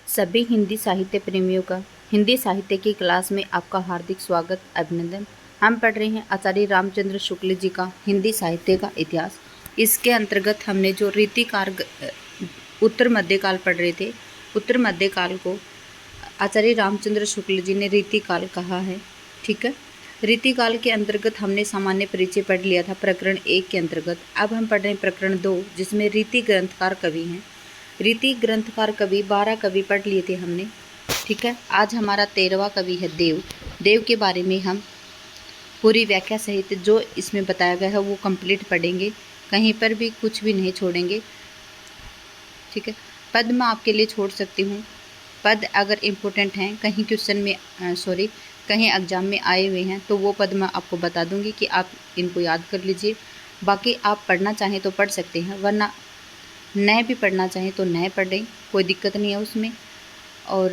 सभी हिंदी साहित्य प्रेमियों का हिंदी साहित्य की क्लास में आपका हार्दिक स्वागत अभिनंदन। हम पढ़ रहे हैं आचार्य रामचंद्र शुक्ल जी का हिंदी साहित्य का इतिहास। इसके अंतर्गत हमने जो रीतिकार उत्तर मध्यकाल पढ़ रहे थे। उत्तर मध्यकाल को आचार्य रामचंद्र शुक्ल जी ने रीतिकाल कहा है। ठीक है, रीतिकाल के अंतर्गत हमने सामान्य परिचय पढ़ लिया था प्रकरण 1 के अंतर्गत। अब हम पढ़ रहे हैं प्रकरण 2, जिसमें रीति ग्रंथकार कवि हैं। रीति ग्रंथकार कवि 12 कवि पढ़ लिए थे हमने। ठीक है, आज हमारा 13वां कवि है देव। देव के बारे में हम पूरी व्याख्या सहित जो इसमें बताया गया है वो कंप्लीट पढ़ेंगे, कहीं पर भी कुछ भी नहीं छोड़ेंगे। ठीक है, पद मैं आपके लिए छोड़ सकती हूँ। पद अगर इम्पोर्टेंट हैं, कहीं क्वेश्चन में कहीं एग्जाम में आए हुए हैं, तो वो पद मैं आपको बता दूंगी कि आप इनको याद कर लीजिए। बाकी आप पढ़ना चाहें तो पढ़ सकते हैं, वरना नए भी पढ़ना चाहें तो नए पढ़ें, कोई दिक्कत नहीं है उसमें। और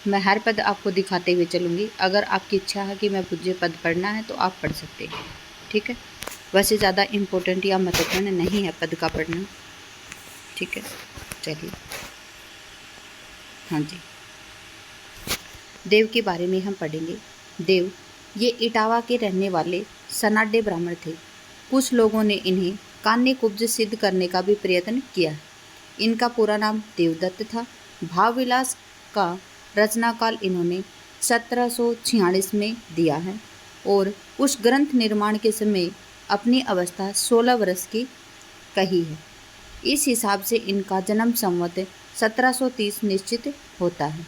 मैं हर पद आपको दिखाते हुए चलूँगी। अगर आपकी इच्छा है कि मुझे पद पढ़ना है तो आप पढ़ सकते हैं। ठीक है, वैसे ज़्यादा इम्पोर्टेंट या महत्वपूर्ण नहीं है पद का पढ़ना। ठीक है, चलिए। हाँ जी, देव के बारे में हम पढ़ेंगे। देव ये इटावा के रहने वाले सनाड्य ब्राह्मण थे। कुछ लोगों ने इन्हें कान्य कुब्ज सिद्ध करने का भी प्रयत्न किया। इनका पूरा नाम देवदत्त था। भावविलास का रचनाकाल इन्होंने 1746 में दिया है और उस ग्रंथ निर्माण के समय अपनी अवस्था 16 वर्ष की कही है। इस हिसाब से इनका जन्म संवत 1730 निश्चित होता है।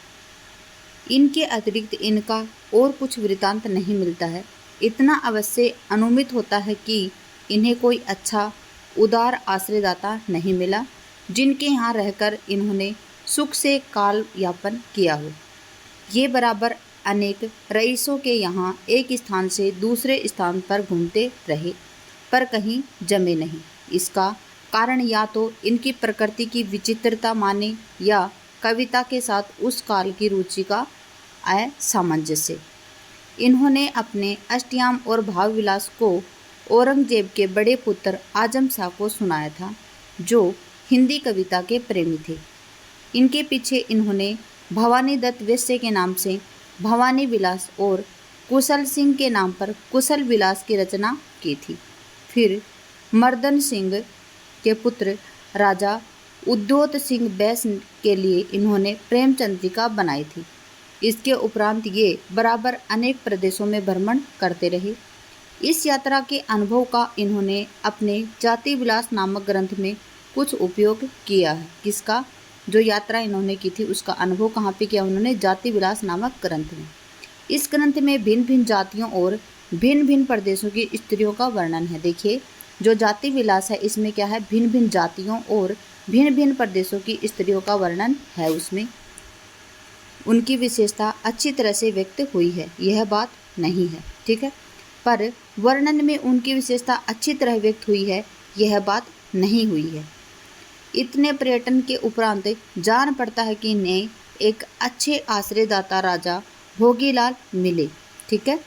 इनके अतिरिक्त इनका और कुछ वृतांत नहीं मिलता है। इतना अवश्य अनुमित होता है कि इन्हें कोई अच्छा उदार आश्रयदाता नहीं मिला, जिनके यहाँ रहकर इन्होंने सुख से काल यापन किया हो। ये बराबर अनेक रईसों के यहाँ एक स्थान से दूसरे स्थान पर घूमते रहे, पर कहीं जमे नहीं। इसका कारण या तो इनकी प्रकृति की विचित्रता माने या कविता के साथ उस काल की रुचि का असामंजस्य। इन्होंने अपने अष्टयाम और भावविलास को औरंगजेब के बड़े पुत्र आजम शाह को सुनाया था, जो हिंदी कविता के प्रेमी थे। इनके पीछे इन्होंने भवानी दत्त वैश्य के नाम से भवानी विलास और कुशल सिंह के नाम पर कुशल विलास की रचना की थी। फिर मर्दन सिंह के पुत्र राजा उद्योत सिंह बैस के लिए इन्होंने प्रेमचंद्रिका बनाई थी। इसके उपरांत ये बराबर अनेक प्रदेशों में भ्रमण करते रहे। इस यात्रा के अनुभव का इन्होंने अपने जाति विलास नामक ग्रंथ में कुछ उपयोग किया है। किसका? जो यात्रा इन्होंने की थी उसका अनुभव कहाँ पे किया उन्होंने? जाति विलास नामक ग्रंथ में। इस ग्रंथ में भिन्न भिन्न जातियों और भिन्न भिन्न प्रदेशों की स्त्रियों का वर्णन है। देखिए, जो जाति विलास है इसमें क्या है? भिन्न भिन्न जातियों और भिन्न भिन्न प्रदेशों की स्त्रियों का वर्णन है। उसमें उनकी विशेषता अच्छी तरह से व्यक्त हुई है, यह बात नहीं है। ठीक है, पर वर्णन में उनकी विशेषता अच्छी तरह व्यक्त हुई है, यह बात नहीं हुई है। इतने पर्यटन के उपरांत जान पड़ता है कि इन्हें एक अच्छे आश्रयदाता राजा भोगीलाल मिले। ठीक है,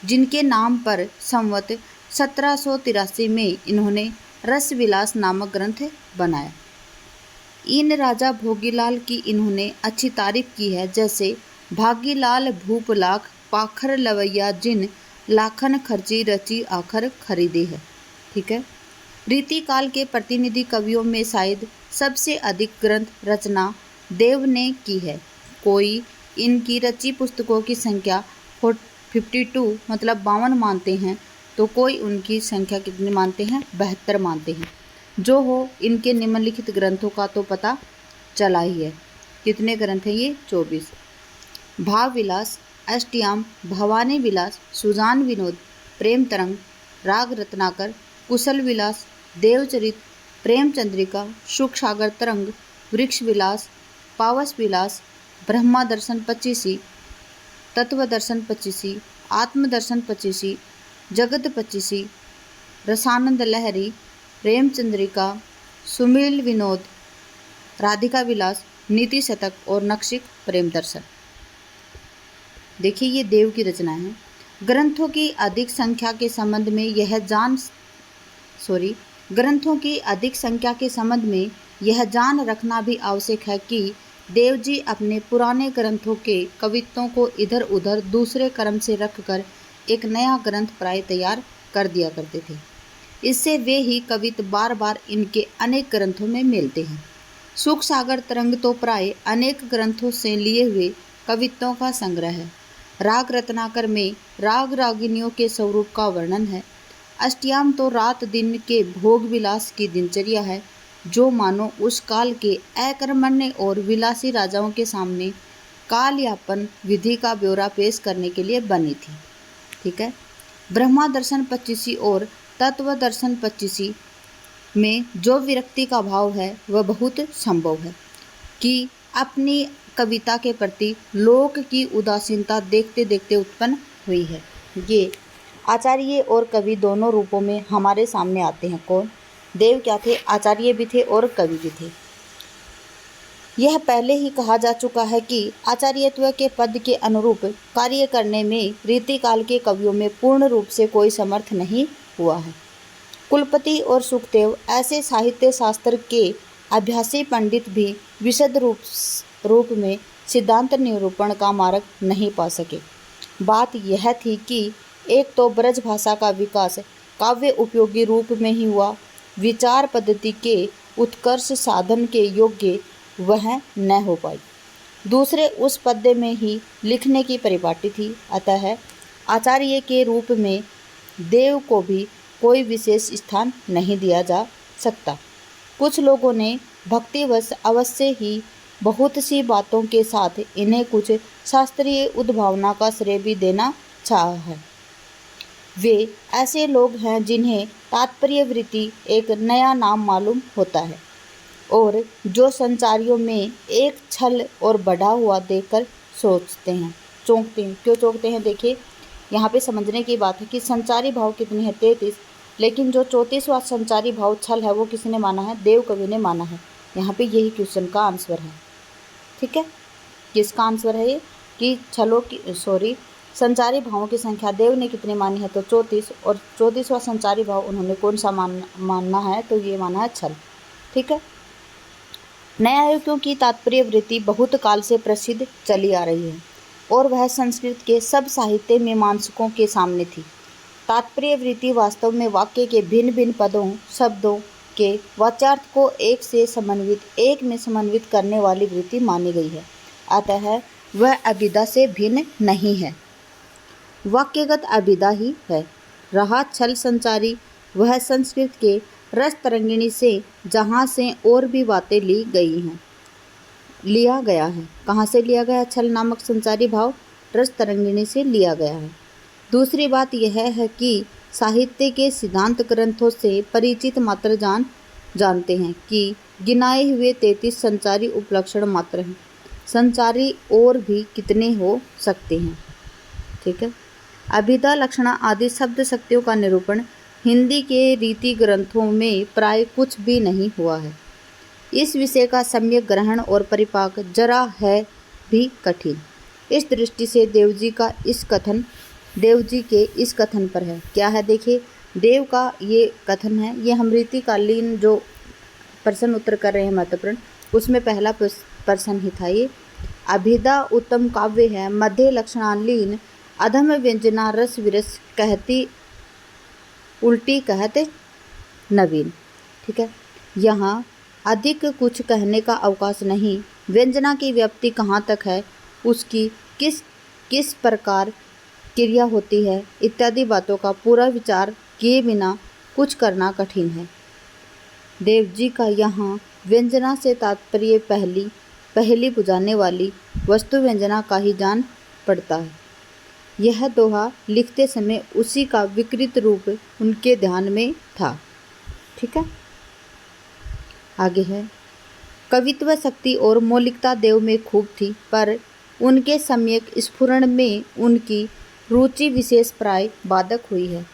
जिनके नाम पर संवत 1783 में इन्होंने रसविलास नामक ग्रंथ बनाया। इन राजा भोगीलाल की इन्होंने अच्छी तारीफ की है, जैसे भागीलाल भूप लाख पाखर लवैया जिन लाखन खर्ची रची आखर खरीदे है। ठीक है, रीतिकाल के प्रतिनिधि कवियों में शायद सबसे अधिक ग्रंथ रचना देव ने की है। कोई इनकी रची पुस्तकों की संख्या 52 मतलब 52 मानते हैं, तो कोई उनकी संख्या कितनी मानते हैं? 72 मानते हैं। जो हो, इनके निम्नलिखित ग्रंथों का तो पता चला ही है। कितने ग्रंथ हैं ये? 24। भाव विलास, अष्टयाम, भवानी विलास, सुजान विनोद, प्रेम तरंग, राग रत्नाकर, कुशल विलास, देवचरित, प्रेमचंद्रिका, सुख सागर तरंग, वृक्ष विलास, पावस विलास, ब्रह्मा दर्शन 25, तत्व दर्शन 25, आत्मदर्शन 25, जगत 25, रसानंद लहरी, प्रेमचंद्रिका, सुमील विनोद, राधिका विलास, नीति शतक और नक्शिक प्रेम दर्शन। देखिए, ये देव की रचना है। ग्रंथों की अधिक संख्या के संबंध में यह जान रखना भी आवश्यक है कि देव जी अपने पुराने ग्रंथों के कवित्वों को इधर उधर दूसरे क्रम से रखकर एक नया ग्रंथ प्राय तैयार कर दिया करते थे। इससे वे ही कवित्व बार बार इनके अनेक ग्रंथों में मिलते हैं। सुख सागर तरंग तो प्राय अनेक ग्रंथों से लिए हुए कवित्वों का संग्रह है। राग रत्नाकर में राग रागिनियों के स्वरूप का वर्णन है। अष्टयाम तो रात दिन के भोग विलास की दिनचर्या है, जो मानो उस काल के अकर्मण्य और विलासी राजाओं के सामने कालयापन विधि का ब्यौरा पेश करने के लिए बनी थी। ठीक है। ब्रह्मा दर्शन 25 और तत्व दर्शन 25 में जो विरक्ति का भाव है वह बहुत संभव है कि अपनी कविता के प्रति लोक की उदासीनता देखते देखते उत्पन्न हुई है। ये आचार्य और कवि दोनों रूपों में हमारे सामने आते हैं। कौन? देव क्या थे? आचार्य भी थे और कवि भी थे। यह पहले ही कहा जा चुका है कि आचार्यत्व के पद के अनुरूप कार्य करने में रीतिकाल के कवियों में पूर्ण रूप से कोई समर्थ नहीं हुआ है। कुलपति और सुखदेव ऐसे साहित्य शास्त्र के अभ्यासी पंडित भी विशद रूप में सिद्धांत निरूपण का मार्ग नहीं पा सके। बात यह थी कि एक तो ब्रज भाषा का विकास काव्य उपयोगी रूप में ही हुआ, विचार पद्धति के उत्कर्ष साधन के योग्य वह न हो पाई। दूसरे उस पद्य में ही लिखने की परिपाटी थी। अतः आचार्य के रूप में देव को भी कोई विशेष स्थान नहीं दिया जा सकता। कुछ लोगों ने भक्तिवश अवश्य ही बहुत सी बातों के साथ इन्हें कुछ शास्त्रीय उद्भावना का श्रेय भी देना चाहा है। वे ऐसे लोग हैं जिन्हें तात्पर्य वृत्ति एक नया नाम मालूम होता है और जो संचारियों में एक छल और बढ़ा हुआ देखकर सोचते हैं, चौंकते हैं। क्यों चौंकते हैं? देखिए, यहाँ पे समझने की बात है कि संचारी भाव कितनी है? 33, लेकिन जो 34वां संचारी भाव छल है वो किसने माना है? देव कवि ने माना है। यहाँ पे यही क्वेश्चन का आंसर है। ठीक है, किसका आंसर है ये कि संचारी भावों की संख्या देव ने कितनी मानी है? तो 34, और 34वां संचारी भाव उन्होंने कौन सा मानना है? तो ये माना है छल। ठीक है। न्यायिकों की तात्पर्य वृत्ति बहुत काल से प्रसिद्ध चली आ रही है और वह संस्कृत के सब साहित्य मीमांसकों के सामने थी। तात्पर्य वृत्ति वास्तव में वाक्य के भिन्न भिन्न पदों शब्दों के वाच्यार्थ को एक में समन्वित करने वाली वृत्ति मानी गई है। अतः वह अभिधा से भिन्न नहीं है, वाक्यगत अभिधा ही है। रहा छल संचारी, वह संस्कृत के रस तरंगिणी से जहाँ से और भी बातें लिया गया है। कहाँ से लिया गया? छल नामक संचारी भाव रस तरंगिणी से लिया गया है। दूसरी बात यह है कि साहित्य के सिद्धांत ग्रंथों से परिचित मात्र जानते हैं कि गिनाए हुए 33 संचारी उपलक्षण मात्र हैं। संचारी और भी कितने हो सकते हैं? ठीक है। अभिधा, लक्षणा आदि शब्द शक्तियों का निरूपण हिंदी के रीति ग्रंथों में प्राय कुछ भी नहीं हुआ है। इस विषय का सम्यक ग्रहण और परिपाक जरा है भी कठिन। इस दृष्टि से देव जी के इस कथन पर है। क्या है? देखिए, देव का ये कथन है। ये हम रीतिकालीन जो प्रश्न उत्तर कर रहे हैं महत्वपूर्ण, उसमें पहला प्रश्न ही था ये। अभिधा उत्तम काव्य है, मध्य लक्षणालीन, अधम व्यंजना रस विरस कहती उल्टी कहते नवीन। ठीक है। यहाँ अधिक कुछ कहने का अवकाश नहीं। व्यंजना की व्याप्ति कहाँ तक है, उसकी किस प्रकार क्रिया होती है, इत्यादि बातों का पूरा विचार किए बिना कुछ करना कठिन है। देव जी का यहाँ व्यंजना से तात्पर्य पहली बुझाने वाली वस्तु व्यंजना का ही जान पड़ता है। यह दोहा लिखते समय उसी का विकृत रूप उनके ध्यान में था। ठीक है। आगे है, कवित्व शक्ति और मौलिकता देव में खूब थी, पर उनके सम्यक स्फुरण में उनकी रुचि विशेष प्राय बाधक हुई है।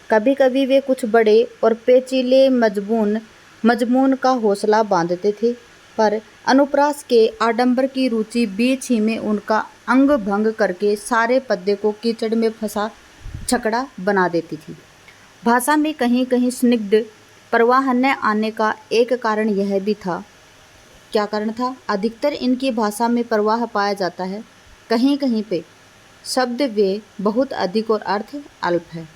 कभी कभी वे कुछ बड़े और पेचीले मजमून का हौसला बांधते थे, पर अनुप्रास के आडंबर की रुचि बीच ही में उनका अंग भंग करके सारे पद्य को कीचड़ में फंसा छकड़ा बना देती थी। भाषा में कहीं कहीं स्निग्ध प्रवाह न आने का एक कारण यह भी था क्या कारण था? अधिकतर इनकी भाषा में प्रवाह पाया जाता है, कहीं कहीं पे शब्द व्यय बहुत अधिक और अर्थ अल्प है।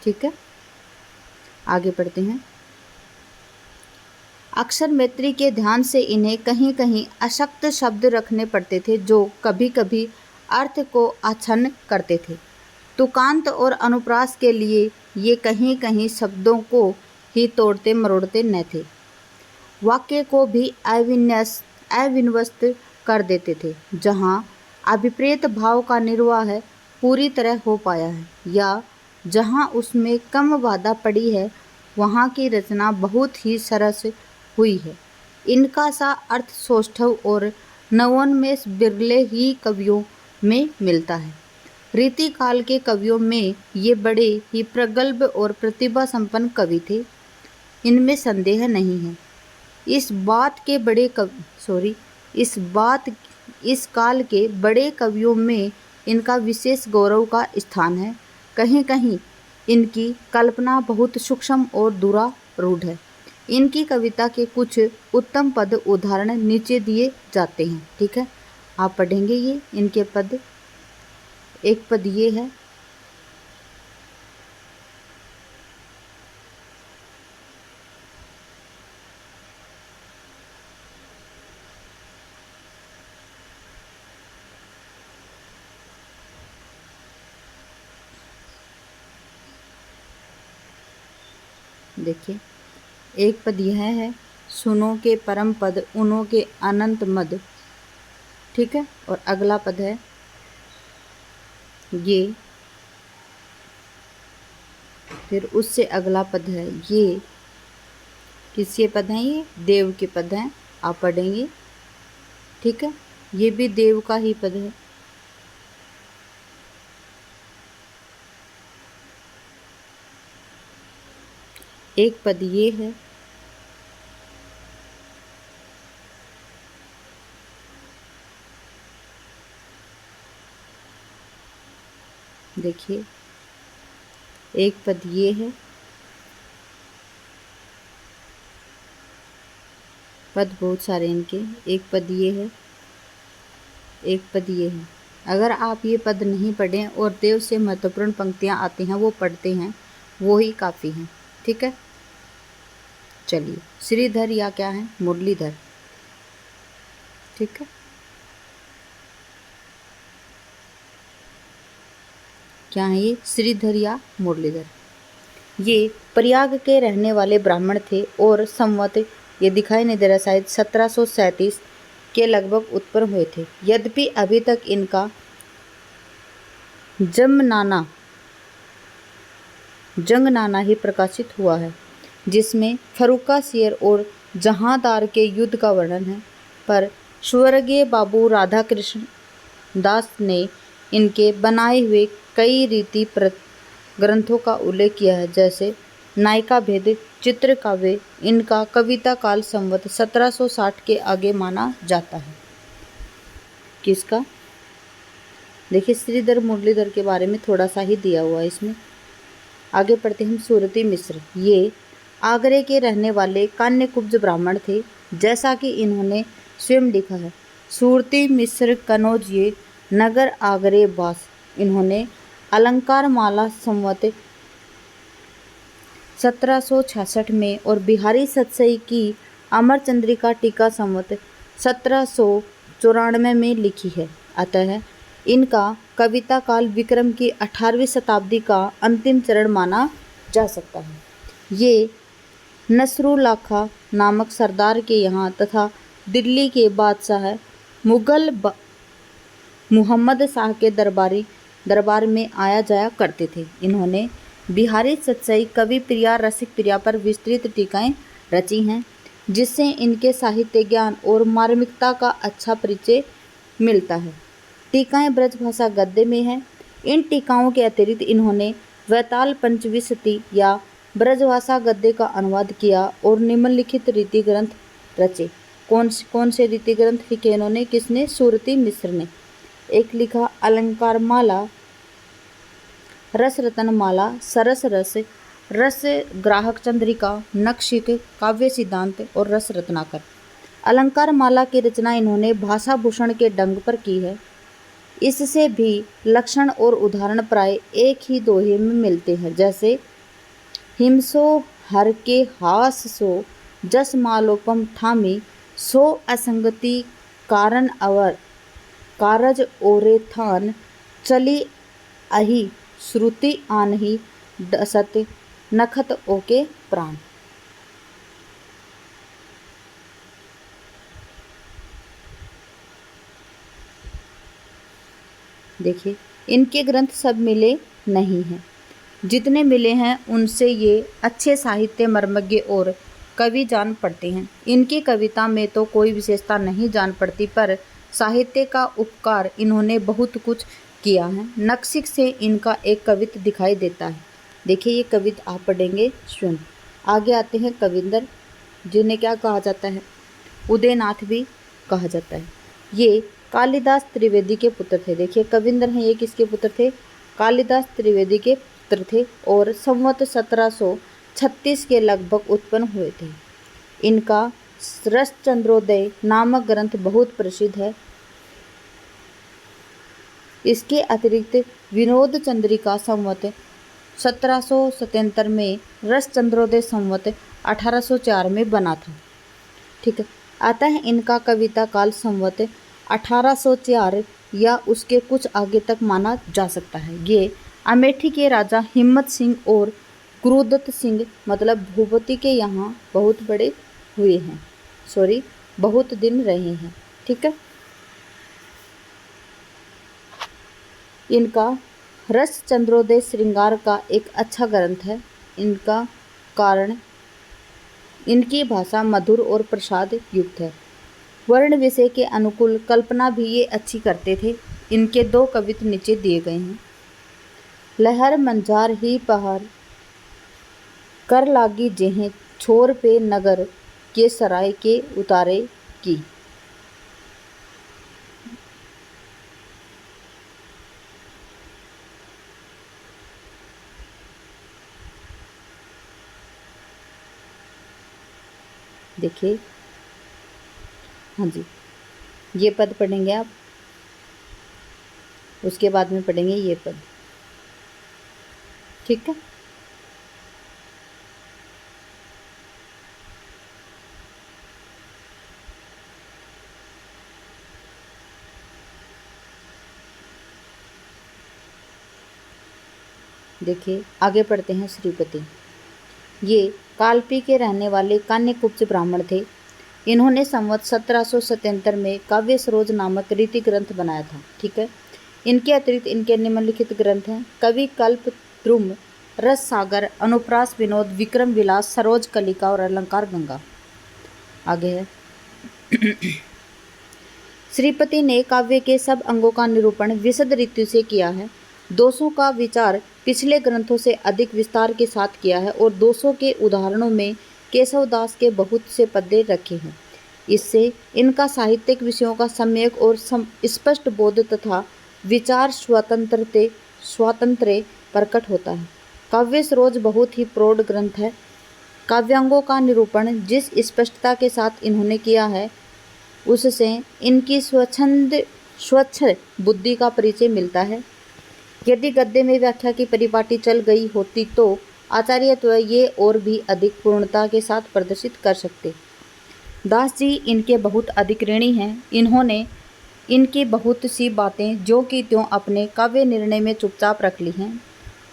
ठीक है, आगे पढ़ते हैं। अक्षर मैत्री के ध्यान से इन्हें कहीं कहीं अशक्त शब्द रखने पड़ते थे जो कभी कभी अर्थ को आच्छन्न करते थे। तुकांत और अनुप्रास के लिए ये कहीं कहीं शब्दों को ही तोड़ते मरोड़ते न थे, वाक्य को भी अविन्यस्त कर देते थे। जहाँ अभिप्रेत भाव का निर्वाह पूरी तरह हो पाया है या जहाँ उसमें कम बाधा पड़ी है, वहाँ की रचना बहुत ही सरस हुई है। इनका सा अर्थ सौष्ठव और नवोन्मेष बिरले ही कवियों में मिलता है। रीति काल के कवियों में ये बड़े ही प्रगल्भ और प्रतिभा संपन्न कवि थे, इनमें संदेह नहीं है। इस काल के बड़े कवियों में इनका विशेष गौरव का स्थान है। कहीं कहीं इनकी कल्पना बहुत सूक्ष्म और दूरारूढ़ है। इनकी कविता के कुछ उत्तम पद उदाहरण नीचे दिए जाते हैं। ठीक है, आप पढ़ेंगे ये इनके पद। एक पद ये है, देखिए एक पद यह है, सुनो के परम पद उनो के अनंत मद। ठीक है, और अगला पद है ये, फिर उससे अगला पद है ये। किसके पद हैं? ये देव के पद हैं, आप पढ़ेंगे। ठीक है, ये भी देव का ही पद है। एक पद ये है, देखिए एक पद ये है, पद बहुत सारे इनके। एक पद ये है, एक पद ये है। अगर आप ये पद नहीं पढ़ें और देव से महत्वपूर्ण पंक्तियां आती हैं वो पढ़ते हैं, वो ही काफ़ी हैं। ठीक है, चलिए श्रीधर या क्या है, मुरलीधर। ठीक है, क्या है ये? श्रीधर या मुरलीधर। ये प्रयाग के रहने वाले ब्राह्मण थे और संवत, ये दिखाई नहीं दे रहा, शायद 1737 के लगभग उत्पन्न हुए थे। यद्यपि अभी तक इनका जंगनामा ही प्रकाशित हुआ है, जिसमें फर्रुखा शेर और जहांदार के युद्ध का वर्णन है, पर स्वर्गीय बाबू राधाकृष्ण दास ने इनके बनाए हुए कई रीति ग्रंथों का उल्लेख किया है, जैसे नायिका भेद चित्र काव्य। इनका कविता काल संवत 1760 के आगे माना जाता है। किसका? देखिए श्रीधर मुरलीधर के बारे में थोड़ा सा ही दिया हुआ है इसमें। आगे पढ़ते हैं। सूरती मिश्र, ये आगरे के रहने वाले कान्यकुब्ज ब्राह्मण थे, जैसा कि इन्होंने स्वयं लिखा है। सूरती मिश्र कनौज, ये नगर आगरे वास। इन्होंने अलंकार माला संवत 1766 में और बिहारी सतसई की अमरचंद्रिका टीका संवत 1794 में लिखी है। अतः इनका कविता काल विक्रम की 18वीं शताब्दी का अंतिम चरण माना जा सकता है। ये नसरुल्लाह खां नामक सरदार के यहाँ तथा दिल्ली के बादशाह मुगल मुहम्मद शाह के दरबार में आया जाया करते थे। इन्होंने बिहारी सतसई, कवि प्रिया, रसिक प्रिया पर विस्तृत टीकाएं रची हैं, जिससे इनके साहित्य ज्ञान और मार्मिकता का अच्छा परिचय मिलता है। टीकाएं ब्रजभाषा गद्य में हैं। इन टीकाओं के अतिरिक्त इन्होंने वैताल पंचविंशति या ब्रजभाषा गद्य का अनुवाद किया और निम्नलिखित रीति ग्रंथ रचे। कौन से रीति ग्रंथ लिखे इन्होंने? किसने? सूरती मिश्र ने। एक लिखा अलंकार माला, रस रतन माला, सरस रस, रस ग्राहक चंद्रिका, नक्षिक, काव्य सिद्धांत और रस रत्नाकर। अलंकार माला की रचना इन्होंने भाषा भूषण के ढंग पर की है। इससे भी लक्षण और उदाहरण प्राय एक ही दोहे में मिलते हैं, जैसे हिमसो हर के हास सो, जस मालोपम ठामी, सो असंगति कारण अवर, कारज ओरे थान, चली अहि श्रुति आनहि, डसत नखत ओके प्राण। देखिए, इनके ग्रंथ सब मिले नहीं हैं, जितने मिले हैं उनसे ये अच्छे साहित्य मर्मज्ञ और कवि जान पड़ते हैं। इनकी कविता में तो कोई विशेषता नहीं जान पड़ती, पर साहित्य का उपकार इन्होंने बहुत कुछ किया है। नक्शिक से इनका एक कवित्त दिखाई देता है। देखिए, ये कवित्त आप पढ़ेंगे स्वयं। आगे आते हैं कविंदर, जिन्हें क्या कहा जाता है, उदयनाथ भी कहा जाता है। ये कालिदास त्रिवेदी के पुत्र थे। देखिए, कविंदर हैं, ये किसके पुत्र थे, कालिदास त्रिवेदी के पुत्र थे और संवत 1736 के लगभग उत्पन्न हुए थे। इनका रसचंद्रोदय नामक ग्रंथ बहुत प्रसिद्ध है। इसके अतिरिक्त विनोद चंद्रिका संवत 1777 में, रसचंद्रोदय संवत 1804 में बना था। ठीक है, आता है इनका कविता काल संवत 1804 या उसके कुछ आगे तक माना जा सकता है। ये अमेठी के राजा हिम्मत सिंह और गुरुदत्त सिंह मतलब भूपति के यहाँ बहुत बड़े हुए हैं, बहुत दिन रहे हैं। ठीक है, इनका रस चंद्रोदय श्रृंगार का एक अच्छा ग्रंथ है। इनका कारण इनकी भाषा मधुर और प्रसाद युक्त है। वर्ण विषय के अनुकूल कल्पना भी ये अच्छी करते थे। इनके दो कवित्त नीचे दिए गए हैं। लहर मंजार ही पहाड़ कर लागी जेहें, छोर पे नगर के सराय के उतारे की। देखिए, हाँ जी, ये पद पढ़ेंगे आप, उसके बाद में पढ़ेंगे ये पद। ठीक है, देखिए आगे पढ़ते हैं। श्रीपति ये कालपी के रहने वाले कान्यकुब्ज ब्राह्मण थे। इन्होंने संवत 1777 में काव्य सरोज नामक रीति ग्रंथ बनाया था। ठीक है, इनके अतिरिक्त इनके निम्नलिखित ग्रंथ हैं, कवि कल्प, द्रुम, रस सागर, अनुप्रास, विनोद, विक्रम विलास, सरोज कलिका और अलंकार गंगा। आगे है श्रीपति ने काव्य के सब अंगों का निरूपण विशद रीति से किया है। दोषों का विचार पिछले ग्रंथों से अधिक विस्तार के साथ किया है और दोषों के उदाहरणों में केशवदास के बहुत से पद्य रखे हैं। इससे इनका साहित्यिक विषयों का सम्यक और स्पष्ट बोध तथा विचार स्वातंत्र्य प्रकट होता है। काव्य सरोज बहुत ही प्रौढ़ ग्रंथ है। काव्यांगों का निरूपण जिस स्पष्टता के साथ इन्होंने किया है, उससे इनकी स्वच्छ बुद्धि का परिचय मिलता है। यदि गद्य में व्याख्या की परिपाटी चल गई होती तो आचार्यत्व ये और भी अधिक पूर्णता के साथ प्रदर्शित कर सकते। दास जी इनके बहुत अधिक ऋणी हैं। इन्होंने इनकी बहुत सी बातें जो कि त्यों अपने काव्य निर्णय में चुपचाप रख ली हैं।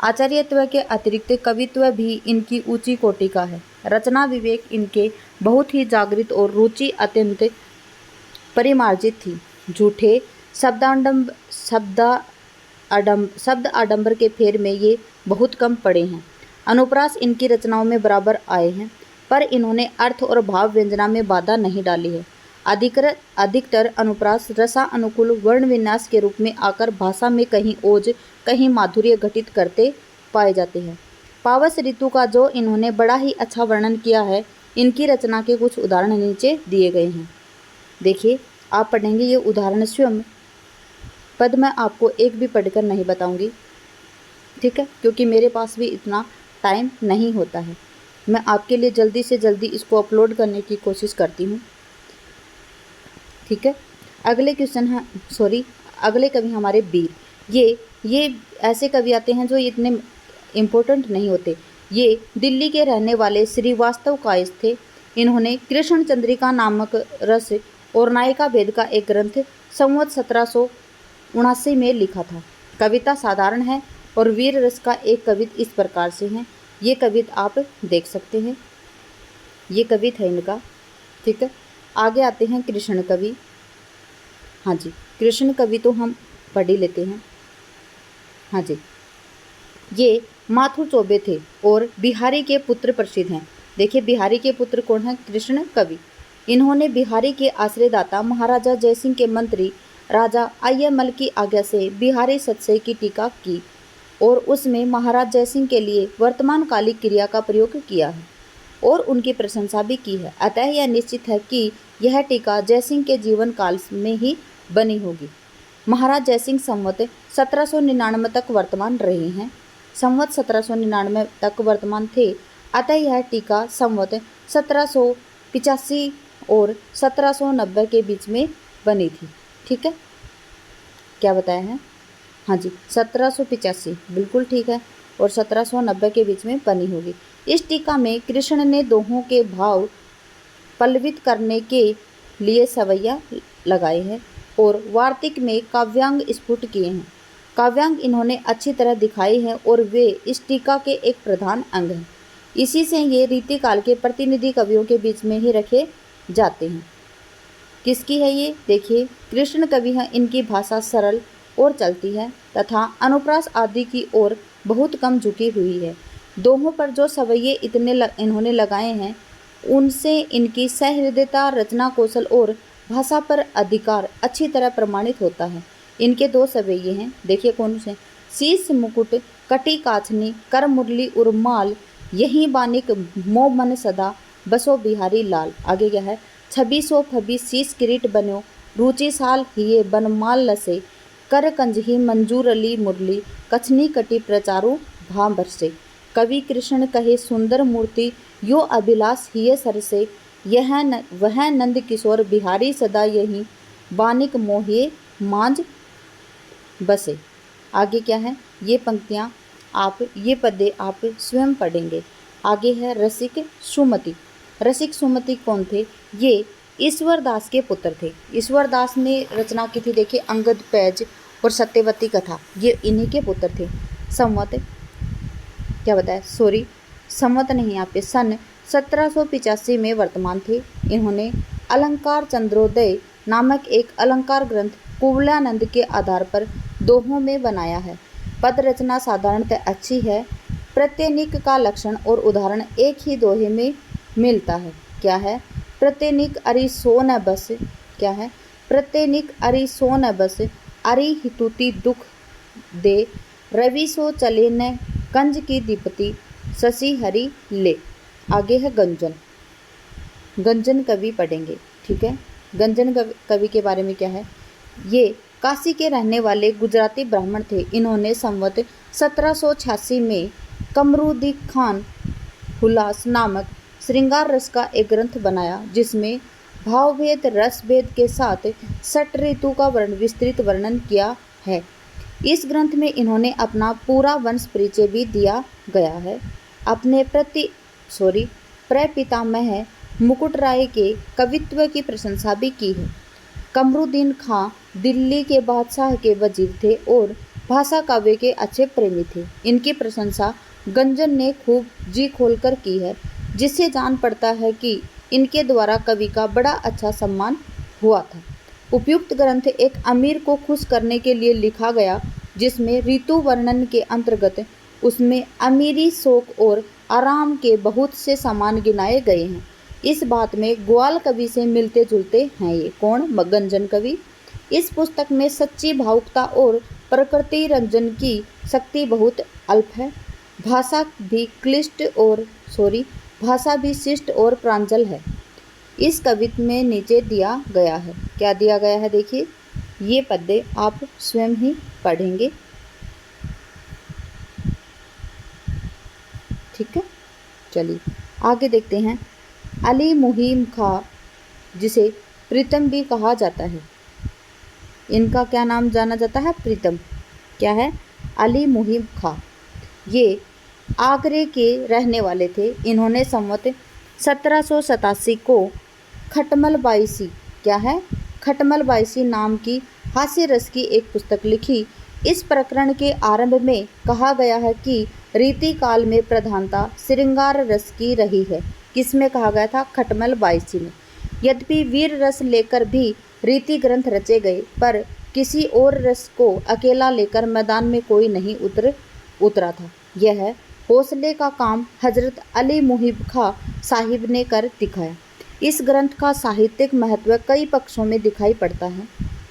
आचार्यत्व के अतिरिक्त कवित्व भी इनकी ऊंची कोटि का है। रचना विवेक इनके बहुत ही जागृत और रुचि अत्यंत परिमार्जित थी। झूठे शब्द आडंबर के फेर में ये बहुत कम पड़े हैं। अनुप्रास इनकी रचनाओं में बराबर आए हैं, पर इन्होंने अर्थ और भाव व्यंजना में बाधा नहीं डाली है। अधिकतर अनुप्रास रसा अनुकूल वर्ण विन्यास के रूप में आकर भाषा में कहीं ओज कहीं माधुर्य घटित करते पाए जाते हैं। पावस ऋतु का जो इन्होंने बड़ा ही अच्छा वर्णन किया है, इनकी रचना के कुछ उदाहरण नीचे दिए गए हैं। देखिए, आप पढ़ेंगे ये उदाहरण स्वयं। पद मैं आपको एक भी पढ़कर नहीं बताऊंगी, ठीक है, क्योंकि मेरे पास भी इतना टाइम नहीं होता है। मैं आपके लिए जल्दी से जल्दी इसको अपलोड करने की कोशिश करती हूँ, ठीक है। अगले क्वेश्चन है, अगले कवि हमारे बीर। ये ऐसे कवि आते हैं जो इतने इम्पोर्टेंट नहीं होते। ये दिल्ली के रहने वाले श्रीवास्तव कायस्थ थे। इन्होंने कृष्ण चंद्रिका नामक रस और नायिका भेद का एक ग्रंथ संवत 1779 में लिखा था। कविता साधारण है और वीर रस का एक कवित इस प्रकार से है। ये कवित आप देख सकते हैं, ये कवित है इनका, ठीक है। आगे आते हैं कृष्ण कवि। हाँ जी, कृष्ण कवि तो हम पढ़ ही लेते हैं। हाँ जी, ये माथुर चौबे थे और बिहारी के पुत्र प्रसिद्ध हैं। देखिए बिहारी के पुत्र कौन है? कृष्ण कवि। इन्होंने बिहारी के आश्रयदाता महाराजा जयसिंह के मंत्री राजा अय्यमल की आज्ञा से बिहारी सत्सय की टीका की और उसमें महाराज जयसिंह के लिए वर्तमान कालिक क्रिया का प्रयोग किया है और उनकी प्रशंसा भी की है। अतः यह निश्चित है कि यह टीका जयसिंह के जीवन काल में ही बनी होगी। महाराज जयसिंह संवत 1799 तक वर्तमान रहे हैं। संवत 1799 तक वर्तमान थे, अतः यह टीका संवत 1785 और 1790 के बीच में बनी थी, ठीक है। क्या बताया है? हाँ जी, 1785 बिल्कुल ठीक है, और 1790 के बीच में बनी होगी। इस टीका में कृष्ण ने दोहों के भाव पल्लवित करने के लिए सवैया लगाए हैं और वार्तिक में काव्यांग स्फुट किए हैं। काव्यांग इन्होंने अच्छी तरह दिखाए हैं और वे इस टीका के एक प्रधान अंग हैं। इसी से ये रीतिकाल के प्रतिनिधि कवियों के बीच में ही रखे जाते हैं। किसकी है ये? देखिए कृष्ण कवि हैं, इनकी भाषा सरल और चलती है तथा अनुप्रास आदि की ओर बहुत कम झुकी हुई है। दोहों पर जो सवैये इन्होंने लगाए हैं उनसे इनकी सहृदयता, रचना कौशल और भाषा पर अधिकार अच्छी तरह प्रमाणित होता है। इनके दो सवैये हैं, देखिए कौन से? शीश मुकुट, कटी काछनी, कर मुरली उर्माल, यही बानिक मो मन सदा, बसो बिहारी लाल। आगे क्या है? छबी सो फबी शीश किरीट बन्यो, रुचि साल हिये बनमाल लसे, कर कंजही मंजूर अली मुरली, कछनी कटी प्रचारु भा बरसे। कवि कृष्ण कहे सुंदर मूर्ति, यो अभिलाष हिये सरसे, वह नंद किशोर बिहारी सदा यही, बानिक मोहिए मांझ बसे। आगे क्या है? ये पंक्तियाँ ये पद्य आप स्वयं पढ़ेंगे। आगे है रसिक सुमति। रसिक सुमति कौन थे? ये ईश्वर दास के पुत्र थे। ईश्वर दास ने रचना की थी, देखिए अंगद पैज और सत्यवती कथा, ये इन्हीं के पुत्र थे। संवत क्या बताया? संवत नहीं, यहाँ पे सन 1785 में वर्तमान थे। इन्होंने अलंकार चंद्रोदय नामक एक अलंकार ग्रंथ कुवलयानंद के आधार पर दोहों में बनाया है। पद रचना साधारणतः अच्छी है। प्रत्यनिक का लक्षण और उदाहरण एक ही दोहे में मिलता है। क्या है? प्रत्यनिक अरि सो न बस। क्या है? प्रत्यनिक अरि सो न बस, अरि हितुति दुख दे, रवि सो चले न कंज की दीपति, शशि हरि ले। आगे है गंजन। गंजन कवि पढ़ेंगे, ठीक है। गंजन कवि के बारे में क्या है? ये काशी के रहने वाले गुजराती ब्राह्मण थे। इन्होंने संवत 1786 में कमरुद्दीन खान हुलास नामक श्रृंगार रस का एक ग्रंथ बनाया, जिसमें भावभेद रसभेद के साथ षट ऋतु का विस्तृत वर्णन किया है। इस ग्रंथ में इन्होंने अपना पूरा वंश परिचय भी दिया गया है। अपने प्रपितामह मुकुट राय के कवित्व की प्रशंसा भी की है। कमरुद्दीन खां दिल्ली के बादशाह के वजीर थे और भाषा काव्य के अच्छे प्रेमी थे। इनकी प्रशंसा गंजन ने खूब जी खोलकर की है, जिससे जान पड़ता है कि इनके द्वारा कवि का बड़ा अच्छा सम्मान हुआ था। उपयुक्त ग्रंथ एक अमीर को खुश करने के लिए लिखा गया, जिसमें ऋतु वर्णन के अंतर्गत उसमें अमीरी, शोक और आराम के बहुत से सामान गिनाए गए हैं। इस बात में ग्वाल कवि से मिलते जुलते हैं। ये कौन? गंजन कवि। इस पुस्तक में सच्ची भावुकता और प्रकृति रंजन की शक्ति बहुत अल्प है। भाषा भी शिष्ट और प्रांजल है। इस कवित्व में नीचे दिया गया है। क्या दिया गया है? देखिए ये पद्य आप स्वयं ही पढ़ेंगे, ठीक है, चलिए आगे देखते हैं। अली मुहिम खां, जिसे प्रीतम भी कहा जाता है, इनका क्या नाम जाना जाता है? प्रीतम। क्या है? अली मुहिम खां। ये आगरे के रहने वाले थे। इन्होंने संवत 1787 को खटमल बाईसी, क्या है? खटमल बाईसी नाम की हास्य रस की एक पुस्तक लिखी। इस प्रकरण के आरंभ में कहा गया है कि रीति काल में प्रधानता श्रृंगार रस की रही है। किसमें कहा गया था? खटमल बाईसी में। यद्यपि वीर रस लेकर भी रीति ग्रंथ रचे गए, पर किसी और रस को अकेला लेकर मैदान में कोई नहीं उतरा था। यह हौसले का काम हजरत अली मुहिब खां साहिब ने कर दिखाया। इस ग्रंथ का साहित्यिक महत्व कई पक्षों में दिखाई पड़ता है।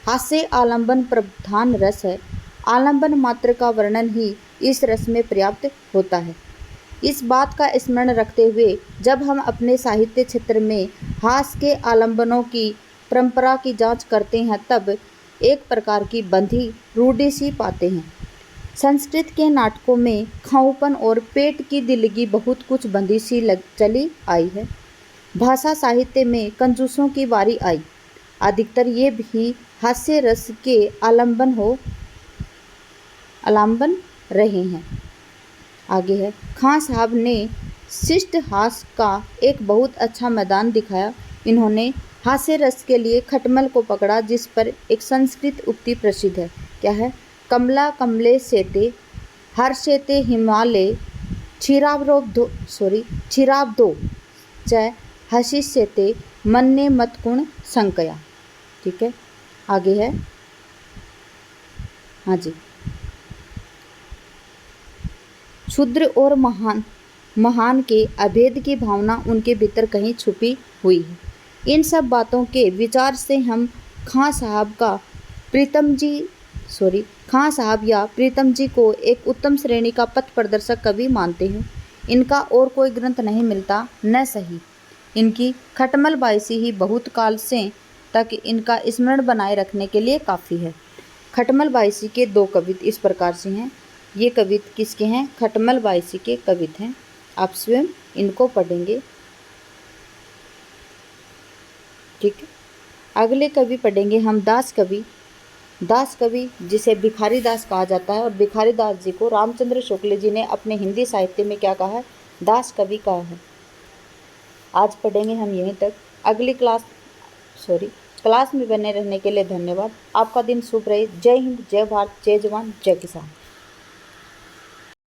हास्य आलंबन प्रधान रस है। आलंबन मात्र का वर्णन ही इस रस में पर्याप्त होता है। इस बात का स्मरण रखते हुए जब हम अपने साहित्य क्षेत्र में हास्य के आलंबनों की परंपरा की जांच करते हैं, तब एक प्रकार की बंधी रूढ़ी सी पाते हैं। संस्कृत के नाटकों में खाऊपन और पेट की दिलगी बहुत कुछ बंधी सी चली आई है। भाषा साहित्य में कंजूसों की बारी आई। अधिकतर ये भी हास्य रस के आलंबन रहे हैं। आगे है, खां साहब ने शिष्ट हास्य का एक बहुत अच्छा मैदान दिखाया। इन्होंने हास्य रस के लिए खटमल को पकड़ा, जिस पर एक संस्कृत उक्ति प्रसिद्ध है। क्या है? कमला कमले सेते हर्षेते हिमालय क्षीराब्दो च हसिष्यते मन्ने मतकुण संकया। ठीक है, आगे है, हाँ जी, क्षुद्र और महान के अभेद की भावना उनके भीतर कहीं छुपी हुई है। इन सब बातों के विचार से हम खां साहब या प्रीतम जी को एक उत्तम श्रेणी का पथ प्रदर्शक कवि मानते हैं। इनका और कोई ग्रंथ नहीं मिलता, न सही इनकी खटमल बाईसी ही बहुत काल से तक इनका स्मरण बनाए रखने के लिए काफ़ी है। खटमल बाईसी के 2 कवित इस प्रकार से हैं। ये कवित किसके हैं? खटमल बाईसी के कवित हैं। आप स्वयं इनको पढ़ेंगे। ठीक है, अगले कवि पढ़ेंगे हम दास कवि जिसे भिखारी दास कहा जाता है। और भिखारी दास जी को रामचंद्र शुक्ल जी ने अपने हिंदी साहित्य में क्या कहा है? दास कवि कहा है। आज पढ़ेंगे हम यहीं तक। अगली क्लास में बने रहने के लिए धन्यवाद। आपका दिन शुभ रहे। जय हिंद, जय भारत, जय जवान, जय किसान।